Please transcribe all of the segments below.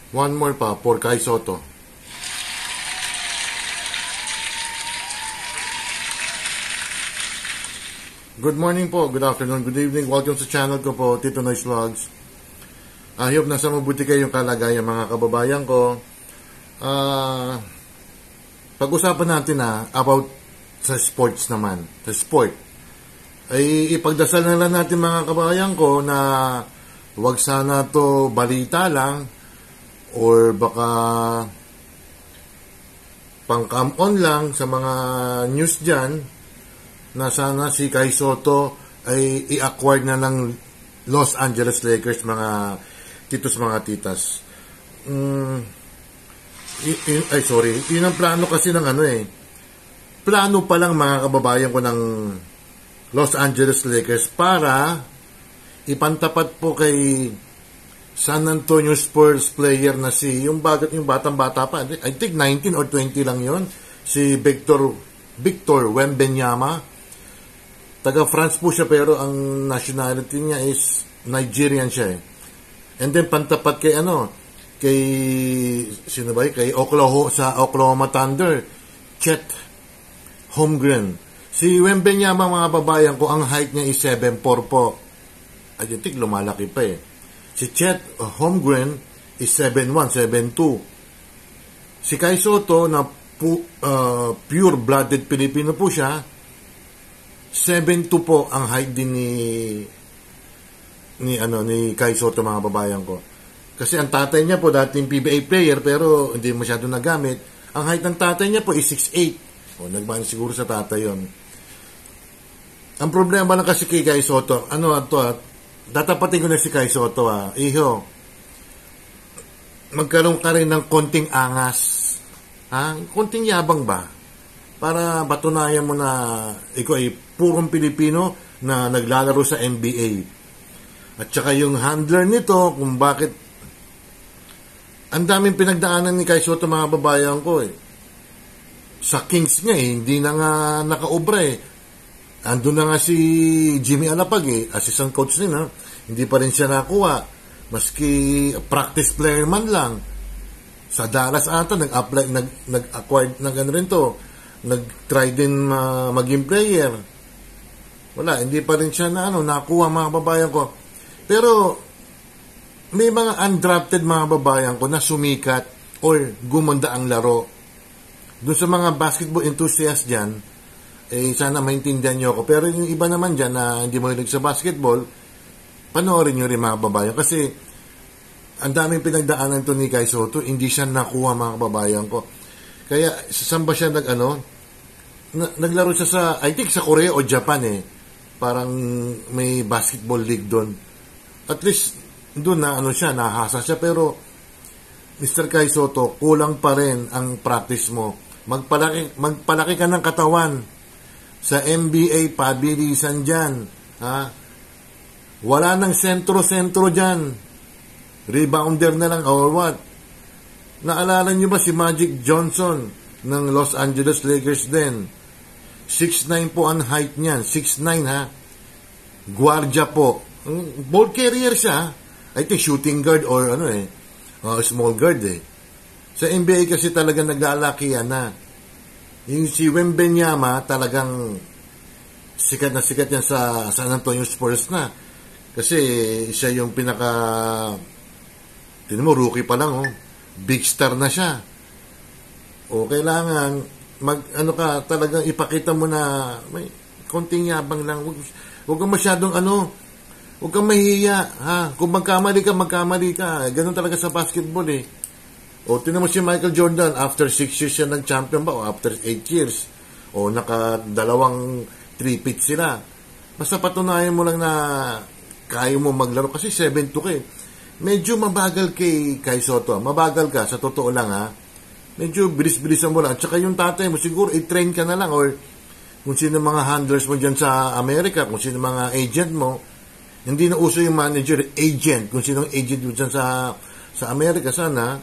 One more pa for Kai Soto. Good morning po, good afternoon, good evening. Welcome sa channel ko po, Tito Noise Vlogs. I hope nasa mabuti kayong kalagayan mga kababayan ko. Pag-usapan natin about sa sports naman. Sa sport. Ay ipagdasal na lang natin mga kababayan ko na wag sana to balita lang or baka pang-come on lang sa mga news dyan na sana si Kai Soto ay i-acquire na ng Los Angeles Lakers, mga titos, mga titas. Yun ang plano kasi ng plano pa lang mga kababayan ko ng Los Angeles Lakers para ipantapat po kay San Antonio Spurs player na yung batang-bata pa. I think 19 or 20 lang yon, si Victor Wembanyama. Taga France po siya pero ang nationality niya is Nigerian siya eh. And then pantapat kay kay Oklahoma Thunder, Chet Holmgren. Si Wembanyama mga babayan ko, ang height niya is 7'4 po. I think lumalaki pa eh. Si Chet Holmgren is 7'1, 7'2. Si Kai Soto na pure-blooded Pilipino po siya, 7'2 po ang height din ni Kai Soto mga babayan ko. Kasi ang tatay niya po dating PBA player pero hindi masyado nagamit. Ang height ng tatay niya po is 6'8. O nagmahal siguro sa tatay yon. Ang problema lang kasi kay Kai Soto, tatapatin ko na si Kai Soto iho. Magkaroon ka rin ng konting angas. Konting yabang ba? Para patunayan mo na ikaw ay purong Pilipino na naglalaro sa NBA. At saka yung handler nito, kung bakit ang daming pinagdaanan ni Kai Soto mga babayan ko eh. Sa Kings nga hindi na nga nakaobra eh. Andun na nga si Jimmy Alapag assistant coach nila. Hindi pa rin siya nakuha. Maski practice player man lang. Sa Dallas ata, nag-acquire ng rin to. Nag-try din maging player. Wala, hindi pa rin siya nakuha mga babayan ko. Pero may mga undrafted mga babayan ko na sumikat or gumanda ang laro. Doon sa mga basketball enthusiast dyan, sana maintindihan nyo ako. Pero yung iba naman dyan na hindi mo hilig sa basketball, panoorin nyo rin mga babayan. Kasi ang daming pinagdaanan to ni Kai Soto, hindi siya nakuha mga babayan ko. Kaya saan ba siya naglaro siya sa, I think sa Korea o Japan Parang may basketball league doon. At least doon nahasa siya. Pero Mr. Kai Soto, kulang pa rin ang practice mo. Magpalaki ka ng katawan. Sa NBA, pabilisan dyan. Wala nang sentro-sentro dyan. Rebounder na lang or what. Naalala nyo ba si Magic Johnson ng Los Angeles Lakers din? 6'9 po ang height niyan. 6'9 Guardia po. Ball carrier siya. I think shooting guard or small guard Sa NBA kasi talaga naglalaki yan Yung si Wembanyama talagang sikat na sikat yan sa San Antonio Spurs na. Kasi siya yung tinan mo, rookie pa lang big star na siya. Kailangan talagang ipakita mo na may konting yabang lang. Huwag kang masyadong huwag kang mahihiya, Kung magkamali ka. Ganun talaga sa basketball tinan mo si Michael Jordan, after 6 years siya nag-champion ba? O after 8 years. Naka-2 3-peat sila. Basta patunayan mo lang na kaya mo maglaro. Kasi 7'2 ka Medyo mabagal kay Kai Soto. Mabagal ka, sa totoo lang Medyo bilis-bilisan mo lang. At saka yung tatay mo, siguro i-train ka na lang or kung sino mga handlers mo dyan sa Amerika, kung sino mga agent mo. Hindi na uso yung manager, agent. Kung sino agent mo dyan sa Amerika, sana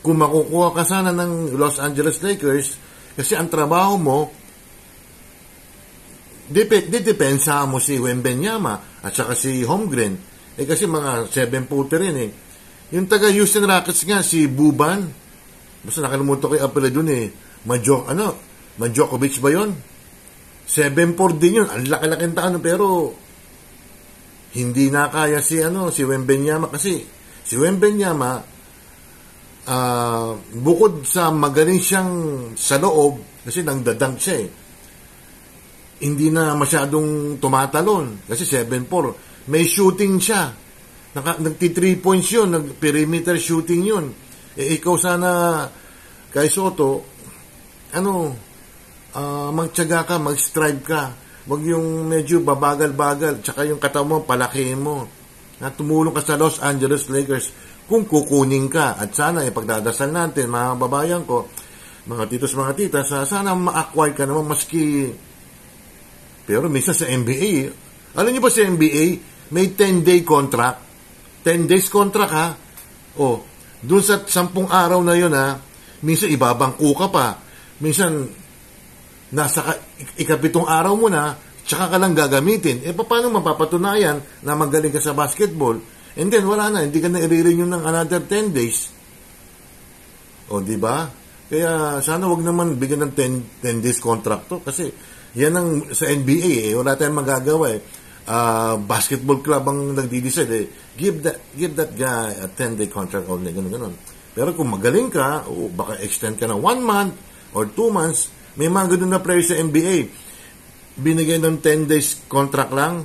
kung makukuha ka sana ng Los Angeles Lakers, kasi ang trabaho mo, depensa mo si Wembanyama at saka si Holmgren. Kasi mga 7-footer rin Yung taga Houston Rockets nga, si Buban, basta nakalimutan ko yung apela dun eh. Djokovic ba yun? 7'4 din yun. Ang laki-laking taon, pero hindi na kaya si Wembanyama kasi si Wembanyama bukod sa magaling siyang sa loob kasi nangdadunk siya eh. Hindi na masyadong tumatalon kasi 7'4. May shooting siya. Nagti 3 points yun, nag-perimeter shooting yun. Ikaw sana kay Soto, magtiyaga ka, mag-strive ka. Wag yung medyo babagal-bagal, tsaka yung katawan mo, palakihin mo. Tumulong ka sa Los Angeles Lakers kung kukunin ka. At sana, pagdadasal natin, mga babayan ko, mga titos, mga titas, sana ma-acquire ka naman maski. Pero minsan sa NBA, alam niyo ba sa NBA, may 10-day contract. 10 days contract ha. Dun sa 10 araw na yun ha, minsan ibabangko ka pa. Minsan, nasa ikapitong araw mo na, tsaka ka lang gagamitin. Paano mapapatunayan na magaling ka sa basketball? And then, wala na. Hindi ka na i-renew ng another 10 days. Di ba? Kaya, sana wag naman bigyan ng 10 days contract to. Kasi, yan ang sa NBA wala tayong magagawa basketball club ang nagdi-decide give that guy a 10-day contract only, ganun. Pero kung magaling ka, baka extend ka ng 1 month or 2 months. May mga ganun na players sa NBA. Binigay ng 10 days contract lang.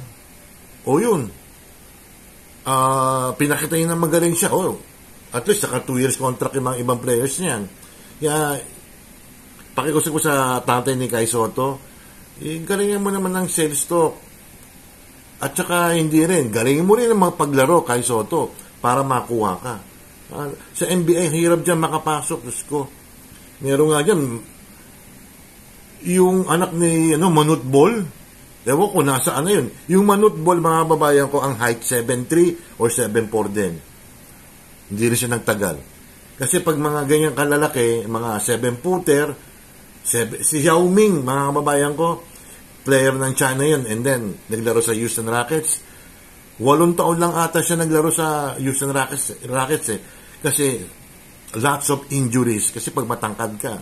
Yun. Pinakita niya na magaling siya. At least, saka 2 years contract yung mga ibang players niyan. Kaya, pakikusap ko sa tatay ni Kai Soto, galingan mo naman ng sales talk. At saka, hindi rin. Galingin mo rin ang mga paglaro, Kai Soto, para makuha ka. Sa NBA, hirap dyan makapasok. Diyos ko. Meron nga dyan, yung anak ni Manute Bol, ewan ko nasaan na yun. Yung Manute Bol, mga babayan ko, ang height 7'3 or 7'4 din. Hindi rin siya nagtagal. Kasi pag mga ganyan kalalaki, mga 7-footer, si Yao Ming, mga babayan ko, player ng China yun, and then naglaro sa Houston Rockets. 8 taon lang ata siya naglaro sa Houston Rockets eh. Kasi lots of injuries. Kasi pag matangkad ka,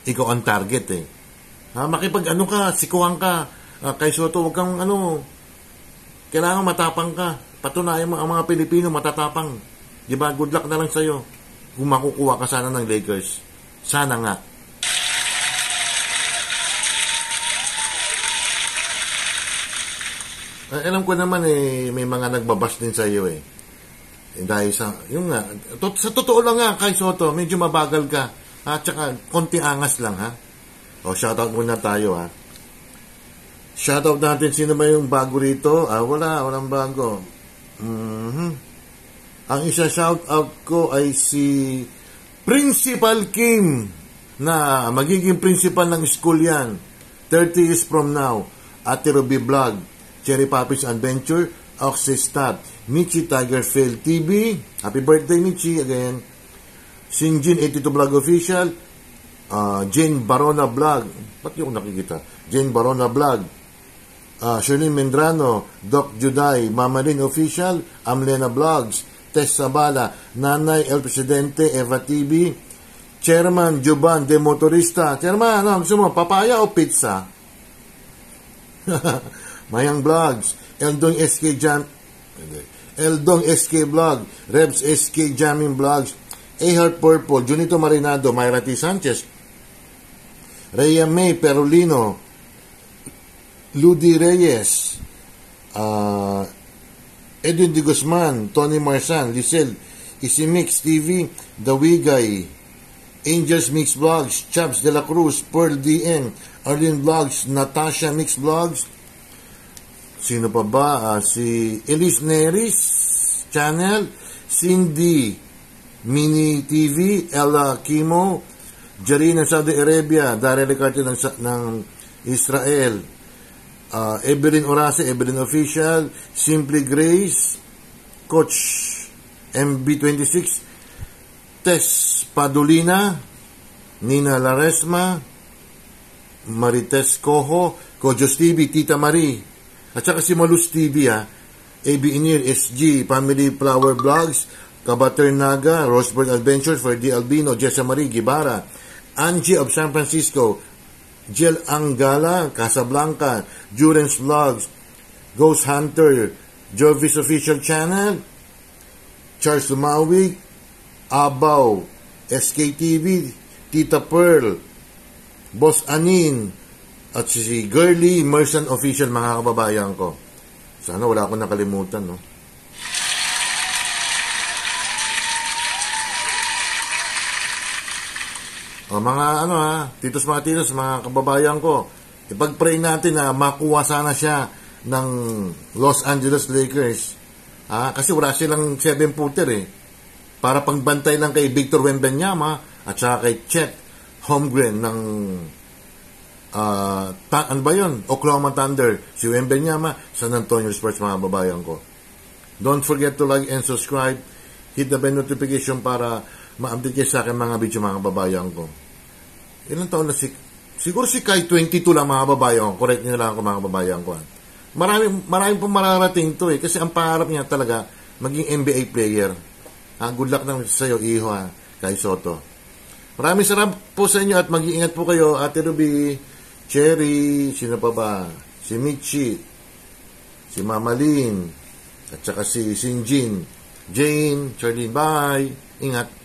ikaw ang target eh. Sikuhan ka, Kay Soto, huwag kang kailangan matapang ka. Patunayan mo ang mga Pilipino matatapang. Diba? Good luck na lang sa'yo. Kung makukuha ka sana ng Lakers. Sana nga. Alam ko naman may mga nagbabas din sa'yo dahil sa, yung nga, sa totoo lang nga, Kay Soto, medyo mabagal ka. At saka, konti angas lang ha. Shoutout muna tayo ha. Shoutout natin, sino ba yung bago rito? Walang bago. Ang isa shoutout ko ay si Principal Kim na magiging principal ng school yan 30 years from now. Ate Ruby Vlog, Cherry Puppies Adventure, Oxy Stab, Michi Tigerfield TV, happy birthday Michi again. Sinjin 82 Vlog Official, Jane Barona Vlog, ba't yung nakikita? Jane Barona Vlog, Shirley Mendrano, Doc Juday, Mamarin Official, Amlena Vlogs, Tess Sabala, Nanay El Presidente, Eva TV, Chairman Juban de Motorista. Chairman, gusto mo, papaya o pizza? Mayang Vlogs, Eldong SK Vlog, Rebs SK Jamming Vlogs, A-Heart Purple, Junito Marinado, Myra T. Sanchez, Rhea May Perolino, Ludi Reyes, Edwin De Guzman, Tony Marsan, Lisel, Isimix TV, Dawigay, Angels Mix Vlogs, Chaps De La Cruz, Pearl DM, Arlene Vlogs, Natasha Mix Vlogs, sino pa ba? Si Elise Neris Channel, Cindy Mini TV, Ella Kimo, Jarina Saudi Arabia, Daryl Ricarte ng Israel, Evelyn Orase, Evelyn Official, Simply Grace, Coach MB26, Tess Padulina, Nina Laresma, Marites Coho, Kojos TV, Tita Marie, at saka si Malus TV AB Inir, SG, Family Flower Vlogs, Cabaternaga, Roseburg Adventures, Ferdy Albino, Jessa Marie Guevara, Angie of San Francisco, Jill Angala, Casablanca, Jurens Vlogs, Ghost Hunter, Jovis Official Channel, Charles Lumawig, Abaw, SKTV, Tita Pearl, Boss Anin, at si Girly Merson Official, mga kababayan ko. Sana wala akong nakalimutan, no? O mga titos mga titos, mga kababayan ko, ipag-pray natin na makuha sana siya ng Los Angeles Lakers. Kasi wala silang 7-footer para pangbantay lang kay Victor Wembanyama at saka kay Chet Holmgren ng ano ba yun? Oklahoma Thunder, si Wembanyama, San Antonio Spurs, mga kababayan ko. Don't forget to like and subscribe. Hit the bell notification para ma-update kayo sa akin mga video, mga kababayan ko. Ilang taon na siguro si Kai 22 lang, mga kababayan ko. Correct niyo lang ako, mga kababayan ko. Maraming pong mararating to kasi ang pangarap niya talaga maging NBA player. Good luck naman sa iyo, iho, Kai Soto. Maraming salamat po sa inyo at mag-iingat po kayo, Ate Ruby, Cherry, sino pa ba? Si Michi, si Mama Lynn, at saka si Sinjin, Jane, Charlene, bye. Ingat.